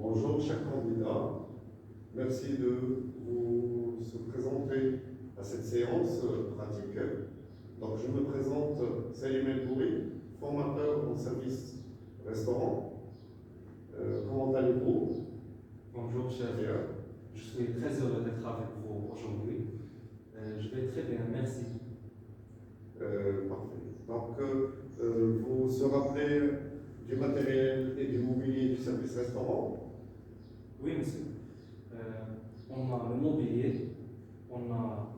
Bonjour, chers candidats. Merci de vous se présenter à cette séance pratique. Donc, je me présente Salim El Bouri, formateur en service restaurant. Comment allez-vous? Bonjour, chef. Je suis très heureux d'être avec vous aujourd'hui. Je vais très bien, merci. Parfait. Donc, vous se rappelez du matériel et du mobilier du service restaurant? Oui, monsieur. On a le mobilier, on a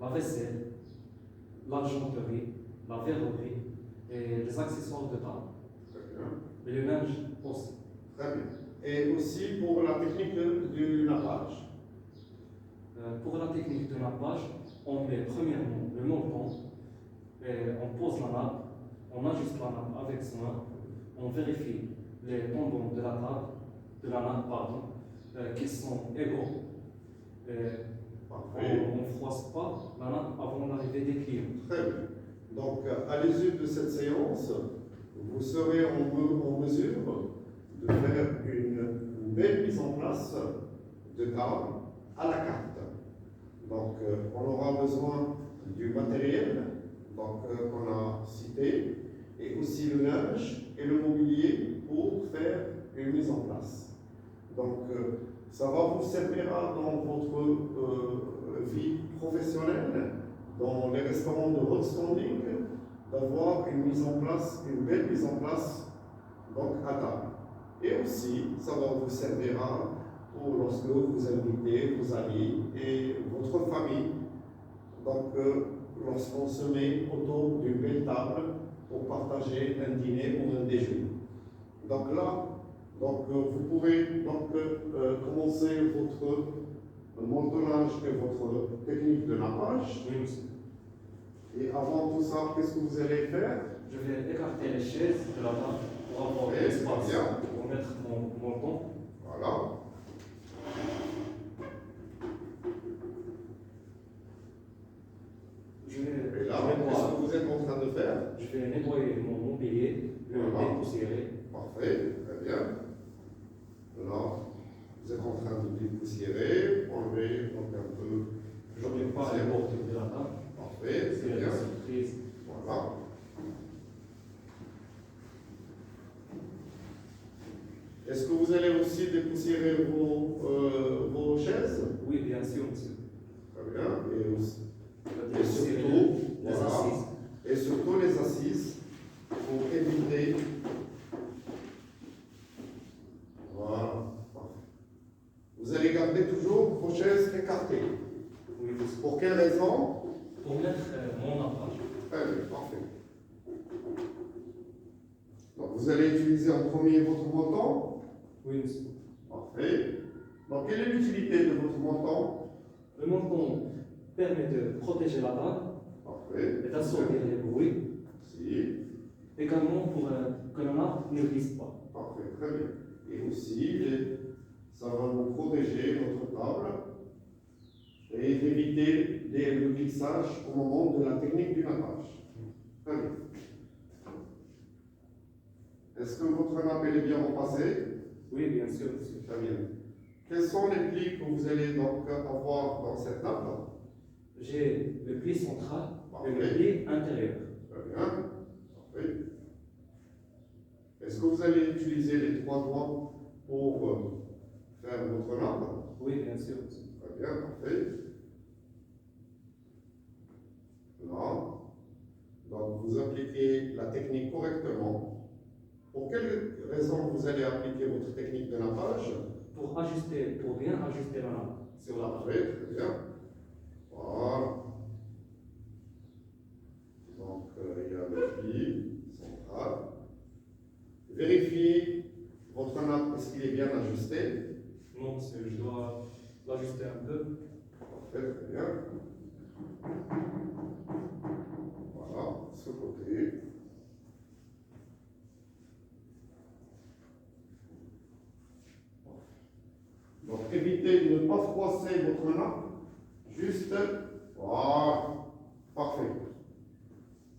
la vaisselle, l'argenterie, la verrerie et les accessoires de table. Très bien. Et le linge aussi. Très bien. Et aussi pour la technique du nappage. Pour la technique de nappage, on met premièrement le molleton, et on pose la nappe, on ajuste la nappe avec soin, on vérifie les tendons de la nappe, qui sont égaux. Parfait. On ne froisse pas la nappe avant l'arrivée des clients. Très bien. Donc, à l'issue de cette séance, vous serez en mesure de faire une belle mise en place de table à la carte. Donc, on aura besoin du matériel qu'on a cité, et aussi le linge et le mobilier pour faire une mise en place. Donc, ça va vous servir dans votre vie professionnelle, dans les restaurants de haut standing, d'avoir une belle mise en place donc à table. Et aussi, ça va vous servir pour lorsque vous invitez vos amis et votre famille. Donc, lorsqu'on se met autour d'une belle table pour partager un dîner ou un déjeuner. Donc là, vous pouvez commencer votre montonnage et votre technique de nappage. Oui, monsieur. Et avant tout ça, qu'est-ce que vous allez faire? Je vais écarter les chaises de la table pour avoir Oui, l'espace bien. pour mettre mon molleton. Voilà. Et là, qu'est-ce que vous êtes en train de faire? Je vais nettoyer mon mobilier, le Voilà. dépoussiérer. Parfait, très bien. Là, vous êtes en train de dépoussiérer, enlever donc un peu. Je prépare les bords de la table. Parfait, C'est c'est la bien. surprise. Voilà. Est-ce que vous allez aussi dépoussiérer vos chaises? Oui, bien sûr, monsieur. Très bien. Et aussi. Et surtout, les Voilà. assises. Et surtout les assises pour éviter. Voilà. Vous allez garder toujours vos chaises écartées. Oui, monsieur. Pour quelle raison? Pour mettre mon nappage. Très bien, parfait. Donc vous allez utiliser en premier votre montant. Oui, monsieur. Parfait. Donc quelle est l'utilité de votre montant? Le molleton permet de protéger la table Parfait. et d'absorber les bruits. Si. Également pour que la nappe ne glisse pas. Parfait, très bien. Et aussi, ça va vous protéger notre table et éviter le glissage au moment de la technique du nappage. Très bien. Est-ce que votre nappe est bien repassée? Oui, bien sûr, monsieur. Très bien. Quels sont les plis que vous allez donc avoir dans cette nappe? J'ai le pli central et le Parfait. pli intérieur. Très bien. Parfait. Est-ce que vous allez utiliser les trois doigts pour faire votre nappe? Oui, bien sûr, monsieur. Très bien, parfait. Là. Donc, vous appliquez la technique correctement. Pour quelle raison vous allez appliquer votre technique de nappage? Pour bien ajuster la nappe sur la table. Parfait, très bien. Voilà. Donc, il y a le pli central. Vérifiez votre nappe, est-ce qu'il est bien ajusté? Non, monsieur, je dois l'ajuster un peu. Parfait, très bien. Voilà, ce côté. Donc, évitez de ne pas froisser votre nappe. Juste, voilà. Parfait.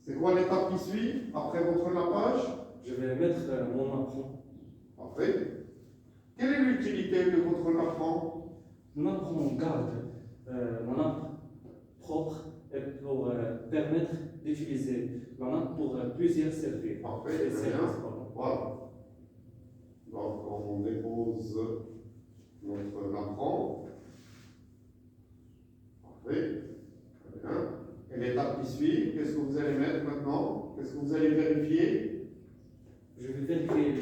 C'est quoi l'étape qui suit après votre nappage? Je vais mettre mon apron. Parfait. Quelle est l'utilité de votre napperon? Mon nappe, on garde mon nappe propre et pour permettre d'utiliser la nappe pour plusieurs services. Parfait, très bien. Voilà. Donc, on dépose notre napperon. Parfait. Très bien. Et l'étape qui suit, qu'est-ce que vous allez mettre maintenant? Qu'est-ce que vous allez vérifier? Je vais vérifier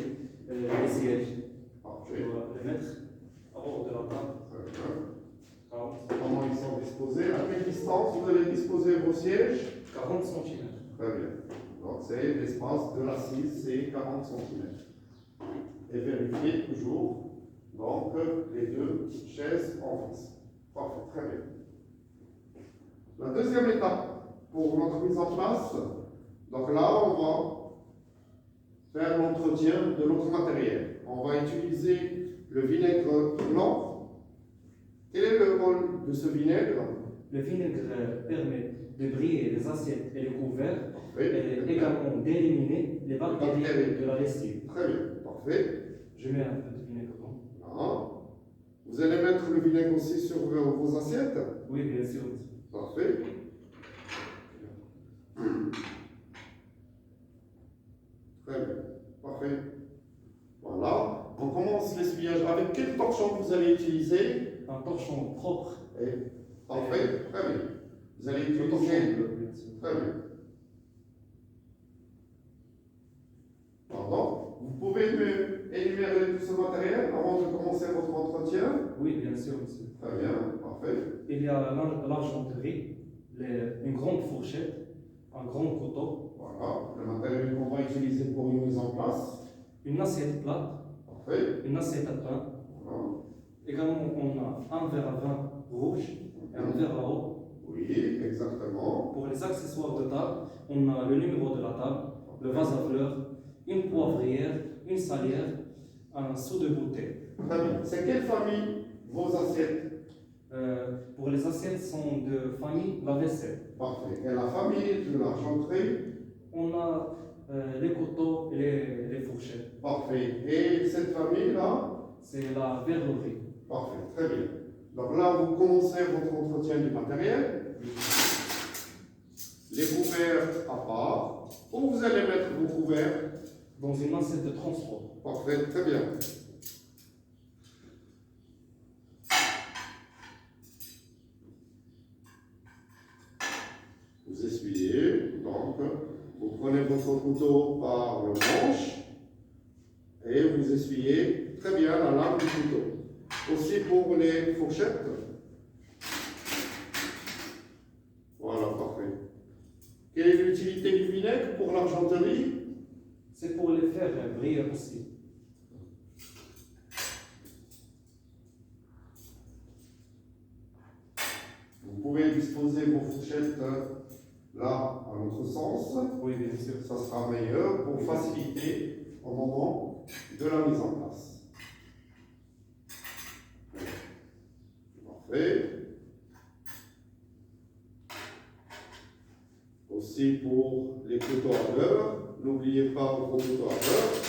les sièges Parfait. pour les mettre à bord de la table. Très bien. Alors, Comment ils sont disposés? À quelle distance vous allez disposer vos sièges? 40 cm. Très bien. Donc, c'est l'espace de l'assise, c'est 40 cm. Et vérifiez toujours, donc, les deux chaises en face. Parfait, très bien. La deuxième étape pour notre mise en place, donc là, on va faire l'entretien de notre matériel. On va utiliser le vinaigre blanc. Quel est le rôle de ce vinaigre? Le vinaigre permet de briller les assiettes et les couverts Parfait. et également d'éliminer les bactéries de la lessive. Très bien, parfait. Je mets un peu de vinaigre blanc. Voilà. Vous allez mettre le vinaigre aussi sur vos assiettes? Oui, bien sûr. Parfait. Très bien. Parfait. Voilà. On commence l'essuyage. Avec quel torchon vous allez utiliser? Un torchon propre. Parfait. Très bien. Vous allez Le torchon utiliser. bleu, bien sûr. Très bien. Pardon. Vous pouvez me énumérer tout ce matériel avant de commencer votre entretien? Oui, bien sûr, monsieur. Très bien. Parfait. Il y a l'argenterie, une grande fourchette, un grand couteau, Voilà. Le matériel qu'on va utiliser pour une mise en place. une assiette plate, Parfait. une assiette à pain. Voilà. Également, on a un verre à vin rouge et un verre à eau. Oui, exactement. Pour les accessoires de table, on a le numéro de la table, le vase à fleurs, une poivrière, une salière, un seau de bouteille. Très bien. C'est quelle famille vos assiettes? Pour les assiettes sont de famille la vaisselle. Parfait. Et la famille de l'argenterie? On a les couteaux et les fourchettes. Parfait. Et cette famille-là? C'est la verrerie. Parfait. Très bien. Donc là, vous commencez votre entretien du matériel. Les couverts à part. Où vous allez mettre vos couverts? Dans une assiette de transport. Parfait. Très bien. Vous essuyez, donc vous prenez votre couteau par le manche et vous essuyez très bien la lame du couteau. Aussi pour les fourchettes. Voilà, parfait. Quelle est l'utilité du vinaigre pour l'argenterie? C'est pour les faire briller aussi. Vous pouvez disposer vos fourchettes là, à notre sens. Oui, bien sûr. Ça sera meilleur pour faciliter au moment de la mise en place. Parfait. Aussi pour les couteaux à beurre, n'oubliez pas vos couteaux à beurre.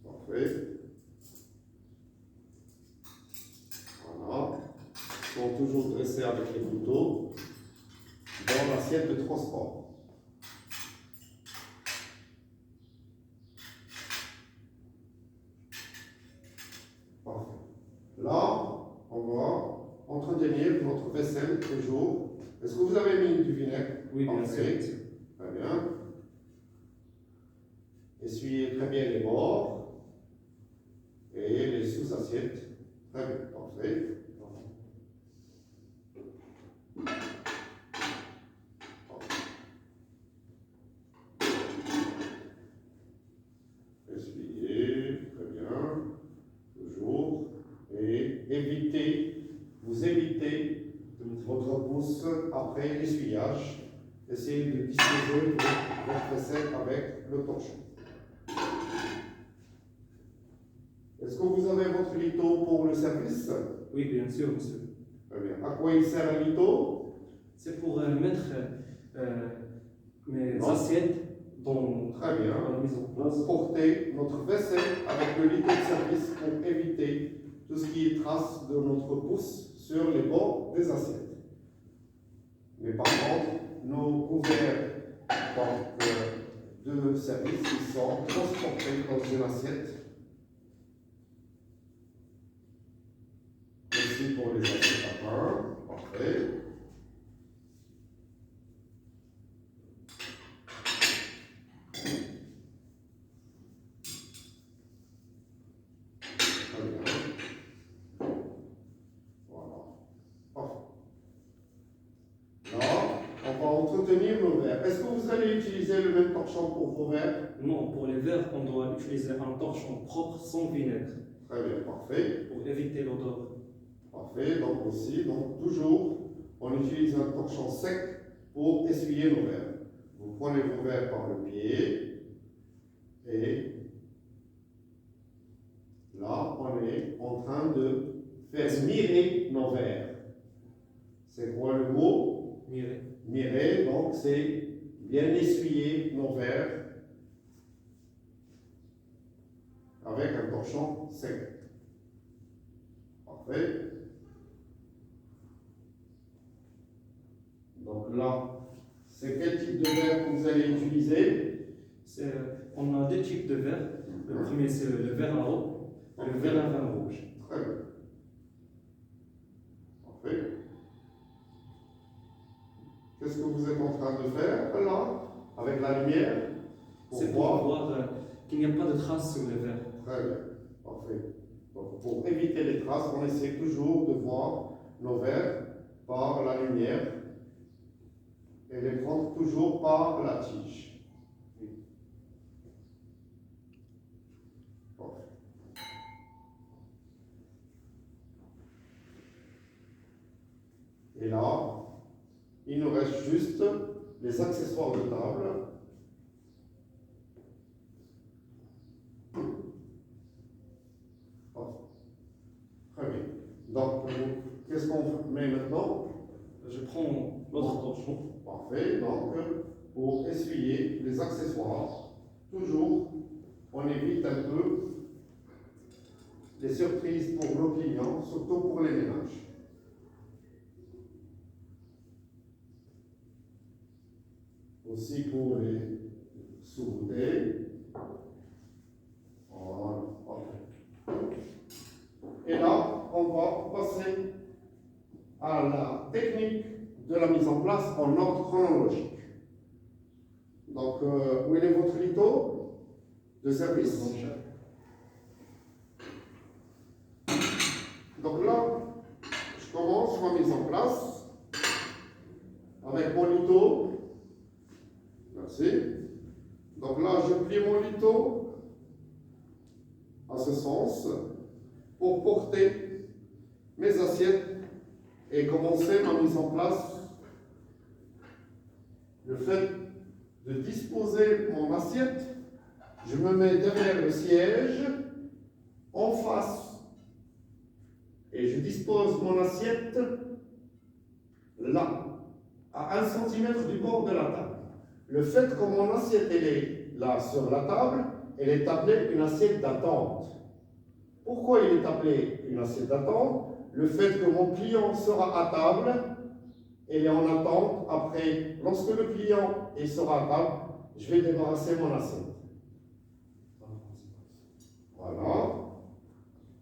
Parfait. Voilà. Ils sont toujours dressés avec les couteaux dans l'assiette de transport. Parfait. Là, on va entretenir notre vaisselle toujours. Est-ce que vous avez mis du vinaigre? Oui, bien Parfait. sûr. Très bien. Essuyez très bien les bords et les sous-assiettes. Très bien, parfait. Essuyez, très bien. Toujours. Et vous évitez votre pouce après l'essuyage. Essayez de disposer votre vaisselle avec le torchon. Est-ce que vous avez votre lito pour le service? Oui, bien sûr, monsieur. Très bien. À quoi il sert un lito? C'est pour mettre mes Non. assiettes dans Très bien. la mise en place. Vous portez notre vaisselle avec le liquide de service pour éviter tout ce qui est trace de notre pouce sur les bords des assiettes. Mais par contre, nos couverts de service ils sont transportés dans une assiette. Ici pour les assiettes à pain. Parfait. Entretenir nos verres. Est-ce que vous allez utiliser le même torchon pour vos verres? Non, pour les verres, on doit utiliser un torchon propre sans vinaigre Très bien, parfait. pour éviter l'odeur. Parfait, donc aussi, donc toujours, on utilise un torchon sec pour essuyer nos verres. Vous prenez vos verres par le pied et là, on est en train de faire mirer nos verres. C'est quoi le mot? Mirer. Mirer, donc c'est bien essuyer nos verres avec un torchon sec. Parfait. Donc là, c'est quel type de verre que vous allez utiliser? On a deux types de verres. Le premier, c'est le verre à eau, le verre à vin rouge. Très bien. Parfait. Qu'est-ce que vous êtes en train de faire là, avec la lumière? C'est pour voir qu'il n'y a pas de traces sur le verre. Très bien. Parfait. Donc, pour éviter les traces, on essaie toujours de voir nos verres par la lumière et les prendre toujours par la tige. Parfait. Et là, il nous reste juste les accessoires de table. Très bien. Donc, qu'est-ce qu'on met maintenant? Je prends l'autre torchon. Parfait. Donc, pour essuyer les accessoires, toujours, on évite un peu les surprises pour nos clients, surtout pour les ménages. Aussi pour les sous-bouteilles. Voilà. Et là, on va passer à la technique de la mise en place en ordre chronologique. Donc, où est votre litho de service? Donc là, je commence ma mise en place avec mon litho. Merci. Donc là, je plie mon litho à ce sens pour porter mes assiettes et commencer ma mise en place. Le fait de disposer mon assiette, je me mets derrière le siège, en face, et je dispose mon assiette là, à 1 cm du bord de la table. Le fait que mon assiette elle est là sur la table, elle est appelée une assiette d'attente. Pourquoi il est appelé une assiette d'attente? Le fait que mon client sera à table, elle est en attente. Après, lorsque le client sera à table, je vais débarrasser mon assiette. Voilà.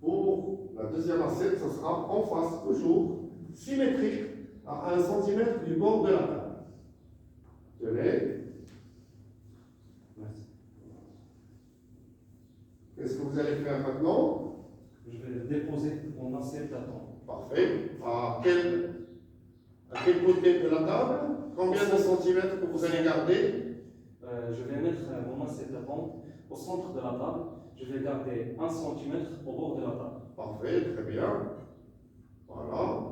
Pour la deuxième assiette, ce sera en face, toujours symétrique, à 1 cm du bord de la table. Tenez. Qu'est-ce que vous allez faire maintenant? Je vais déposer mon assiette d'attente. Parfait. À quel côté de la table? Combien de centimètres que vous allez garder? Je vais mettre mon assiette d'attente au centre de la table. Je vais garder 1 cm au bord de la table. Parfait, très bien. Voilà.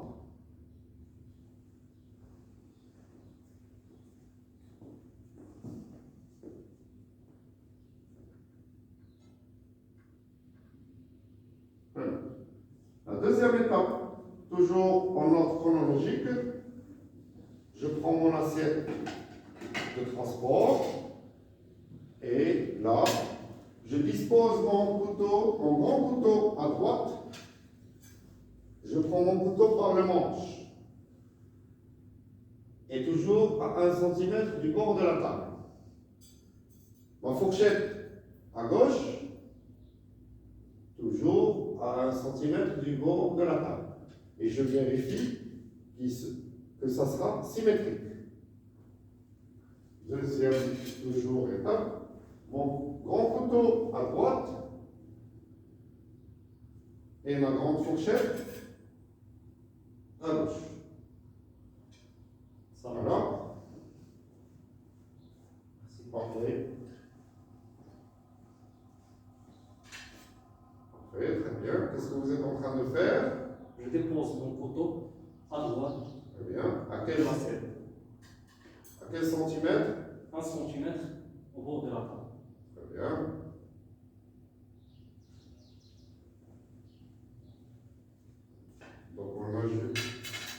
La deuxième étape, toujours en ordre chronologique, je prends mon assiette de transport, Et là, je dispose mon couteau, mon grand couteau à droite. Je prends mon couteau par le manche. Et toujours à 1 cm du bord de la table. Ma fourchette à gauche, toujours à 1 cm du bord de la table. Et je vérifie que ça sera symétrique. Deuxième toujours étape, mon grand couteau à droite et ma grande fourchette à gauche. Ça Voilà. marche. Merci. Parfait. Parfait, très bien. Qu'est-ce que vous êtes en train de faire? Je dépose mon couteau à droite Très bien. de l'assiette. À quel centimètre? 1 cm au bord de la table. Très bien. Donc on a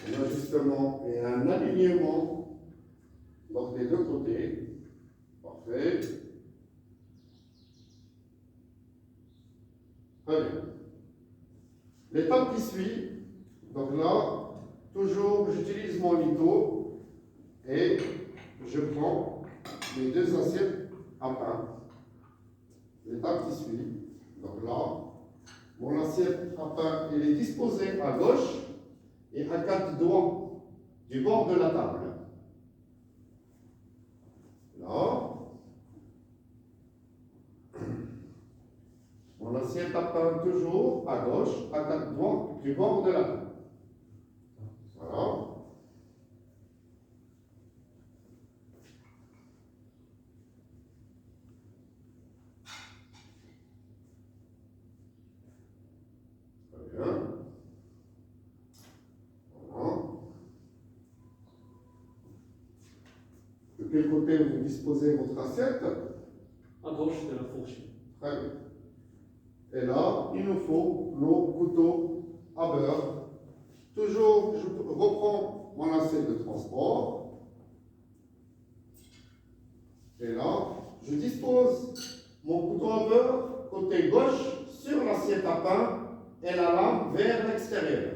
un ajustement et un alignement donc des deux côtés. Parfait. Très bien. L'étape qui suit, donc là, toujours j'utilise mon litho et je prends les deux assiettes à pain. L'étape qui suit, donc là, mon assiette à pain elle est disposée à gauche et à 4 doigts du bord de la table. Là, mon assiette à pain toujours à gauche, à 4 doigts du bord de la table. Voilà. Très bien. Voilà. De quel côté vous disposez votre assiette? À gauche de la fourchette. Très bien. Et là, il nous faut nos couteaux à beurre. Toujours, je reprends mon assiette de transport. Et là, je dispose mon couteau à beurre côté gauche sur l'assiette à pain et la lame vers l'extérieur.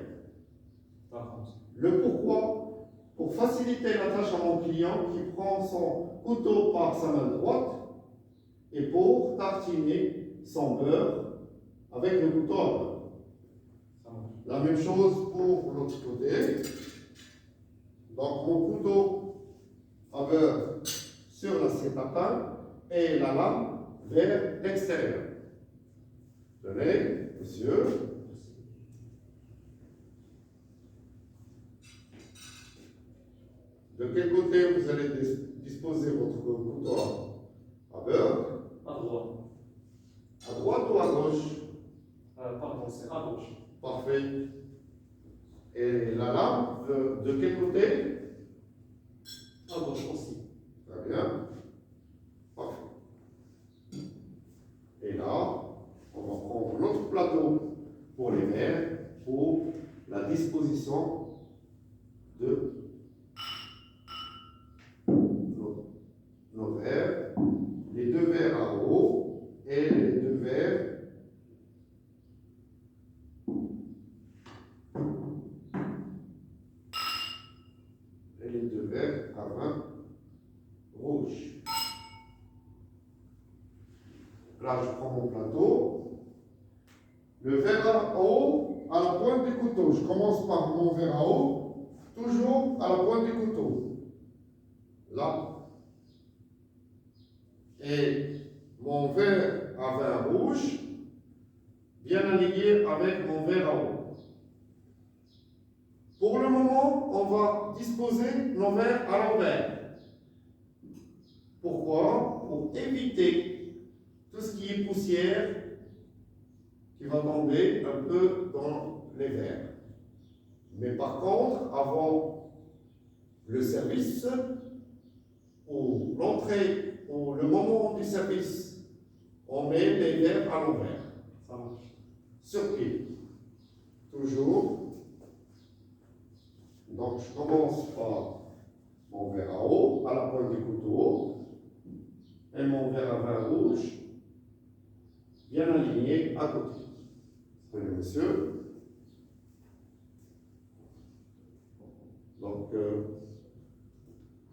Le pourquoi? Pour faciliter la tâche à mon client qui prend son couteau par sa main droite et pour tartiner son beurre avec le couteau à beurre. La même chose pour l'autre côté. Donc mon couteau à beurre sur l'assiette à pain et la lame vers l'extérieur. Tenez, monsieur. De quel côté vous allez disposer votre couteau à beurre? À droite. À droite ou à gauche? Pardon, c'est à gauche. Parfait. Et la lame, de quel côté? À gauche aussi. Très bien. Parfait. Et là, on va prendre notre plateau pour les verres pour la disposition de nos verres. Les deux verres à eau et les deux verres à vin rouge. Là, je prends mon plateau. Le verre à eau à la pointe du couteau. Je commence par mon verre à eau, toujours à la pointe du couteau. Là. Et mon verre à vin rouge, bien aligné avec mon verre à eau. Pour le moment, on va disposer nos verres à l'envers. Pourquoi? Pour éviter tout ce qui est poussière qui va tomber un peu dans les verres. Mais par contre, avant le service, ou l'entrée, ou le moment du service, on met les verres à l'envers. Ça marche. Sur pied. Toujours. Donc, je commence par mon verre à eau, à la pointe du couteau. et mon verre à vin rouge bien alignés à côté. Prenez, monsieur. Donc,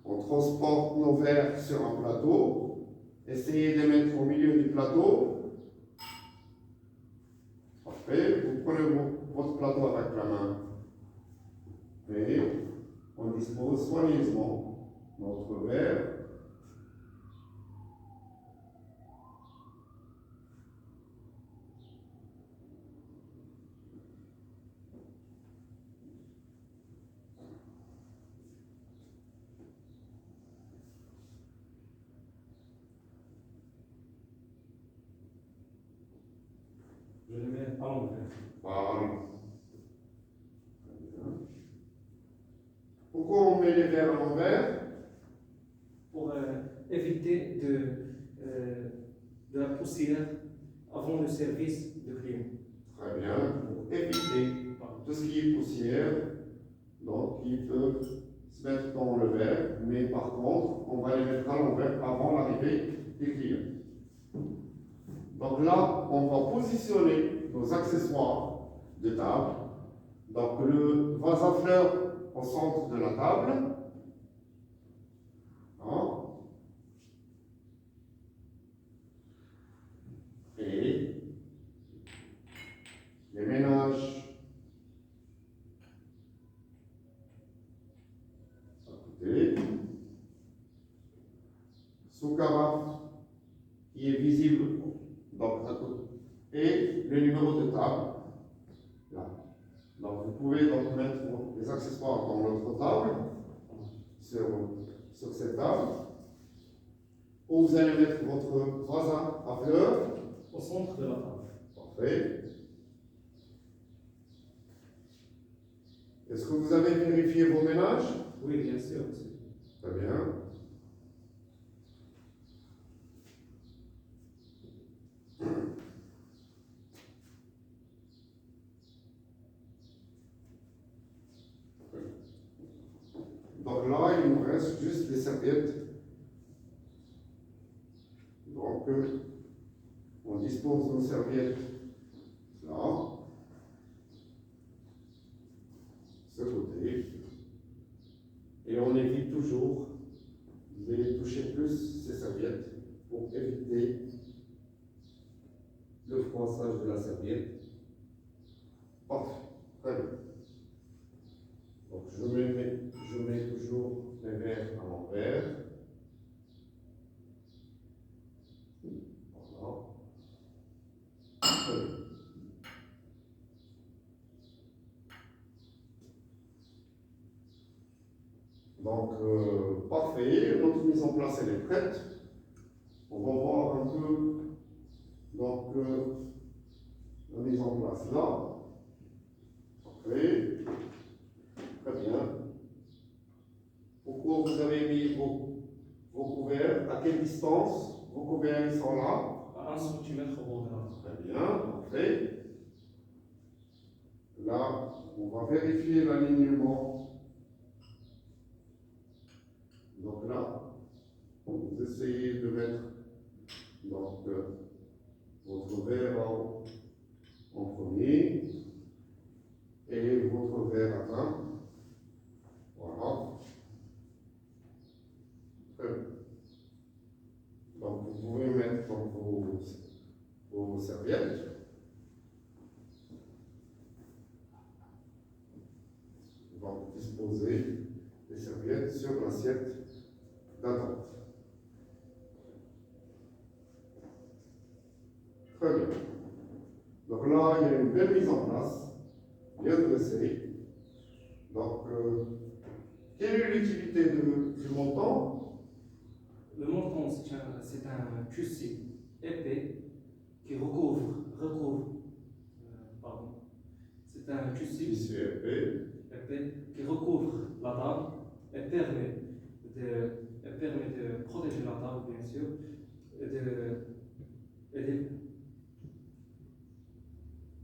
on transporte nos verres sur un plateau. Essayez de les mettre au milieu du plateau. Parfait. Vous prenez votre plateau avec la main. Et on dispose soigneusement notre verre. Je les mets à l'envers. Voilà. Pourquoi on met les verres à l'envers? Pour éviter de la poussière avant le service de client. Très bien. Pour éviter tout ce qui est poussière, donc ils peuvent se mettre dans le verre, mais par contre, on va les mettre à l'envers avant l'arrivée des clients. Donc là, on va positionner nos accessoires de table. Donc le vase à fleurs au centre de la table. Hein? Et les ménages à côté. Sous carafe qui est visible donc à côté. Et le numéro de table là. Donc vous pouvez donc mettre les accessoires dans notre table, sur cette table, où vous allez mettre votre vase à fleurs. Au centre de la table. Parfait. Est-ce que vous avez vérifié vos ménages? Oui, bien sûr. Très bien. Donc là, il nous reste juste des serviettes. Donc, on dispose nos serviettes là, ce côté, et on évite toujours de toucher plus ces serviettes pour éviter le froissage de la serviette. Parfait, très bien. Donc je mets toujours les verres à l'envers. Voilà. Très bien. Donc, parfait, notre mise en place elle est prête. On va voir un peu donc, la mise en place là. Parfait, très bien. Pourquoi vous avez mis vos couverts? À quelle distance? Vos couverts ils sont là. À 1 cm au bord de la table. Très bien, parfait. Là, on va vérifier l'alignement. Donc là, vous essayez de mettre donc, votre verre en premier et votre verre à vin. Voilà. Très bien. Donc vous pouvez mettre donc, vos serviettes. Donc disposer les serviettes sur l'assiette d'attente. Très bien. Donc là, il y a une belle mise en place, bien dressée. Donc, quelle est l'utilité du montant? Le montant, c'est un QC épais qui recouvre, pardon. C'est un QC Tissu épais. qui recouvre la table et permet de protéger la table, bien sûr,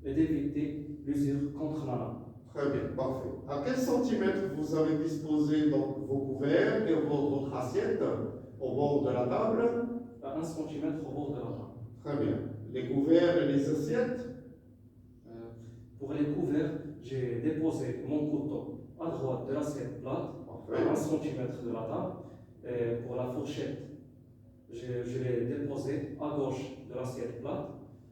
et d'éviter l'usure contre la lame. Très bien, parfait. À quel centimètre vous avez disposé donc vos couverts et votre assiette au bord de la table? À 1 1 cm au bord de la table. Très bien. Les couverts et les assiettes? Pour les couverts, j'ai déposé mon couteau à droite de l'assiette plate, Parfait. à 1 cm de la table. Et pour la fourchette, je l'ai déposé à gauche de l'assiette plate.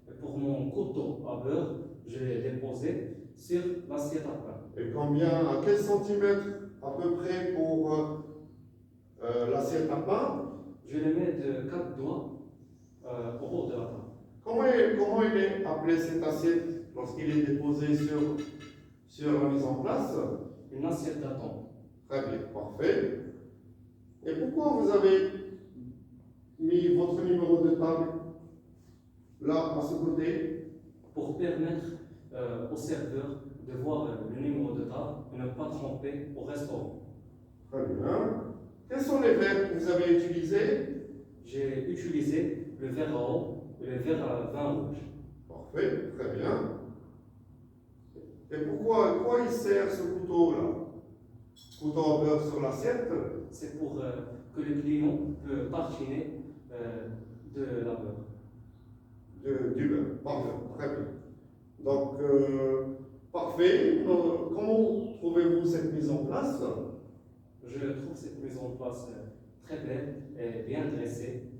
Et pour mon couteau à beurre, je l'ai déposé sur l'assiette à pain. Et combien, à quel centimètre à peu près pour l'assiette à pain? Je les mets de 4 doigts au bord de la table. Comment il est appelé cette assiette lorsqu'il est déposé sur la mise en place? Une assiette d'attente. Très bien, parfait. Et pourquoi vous avez mis votre numéro de table là, à ce côté? Pour permettre au serveur de voir le numéro de table et ne pas tromper au restaurant. Très bien. Quels sont les verres que vous avez utilisés? J'ai utilisé le verre à eau et le verre à vin rouge. Parfait, très bien. Et pourquoi, à quoi il sert ce couteau-là? Couteau à beurre sur l'assiette? C'est pour que le client peut tartiner de la beurre. Du beurre. Parfait, très bien. Donc, parfait. Comment trouvez-vous cette mise en place? Je trouve cette mise en place très belle et bien dressée,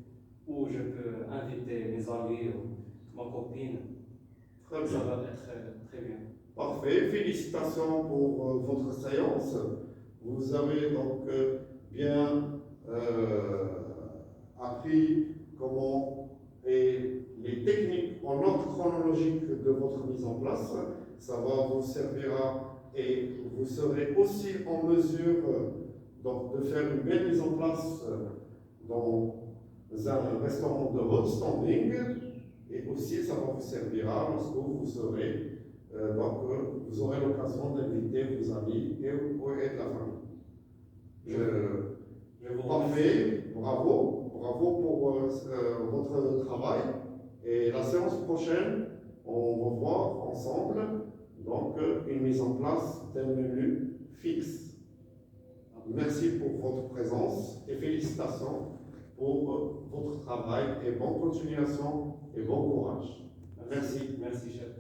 où je peux inviter mes amis ou ma copine. Très bien. Ça va être très bien. Parfait. Félicitations pour votre séance. Vous avez donc bien appris comment et les techniques en ordre chronologique de votre mise en place. Ça va vous servira et vous serez aussi en mesure donc, de faire une belle mise en place dans un restaurant de haut standing. Et aussi, ça va vous servira lorsque vous serez vous aurez l'occasion d'inviter vos amis et de la famille. Je vous remercie. Parfait, bravo pour votre travail. Et la séance prochaine, on va voir ensemble donc, une mise en place d'un menu fixe. Merci pour votre présence et félicitations pour votre travail et bonne continuation et bon courage. Merci, chef.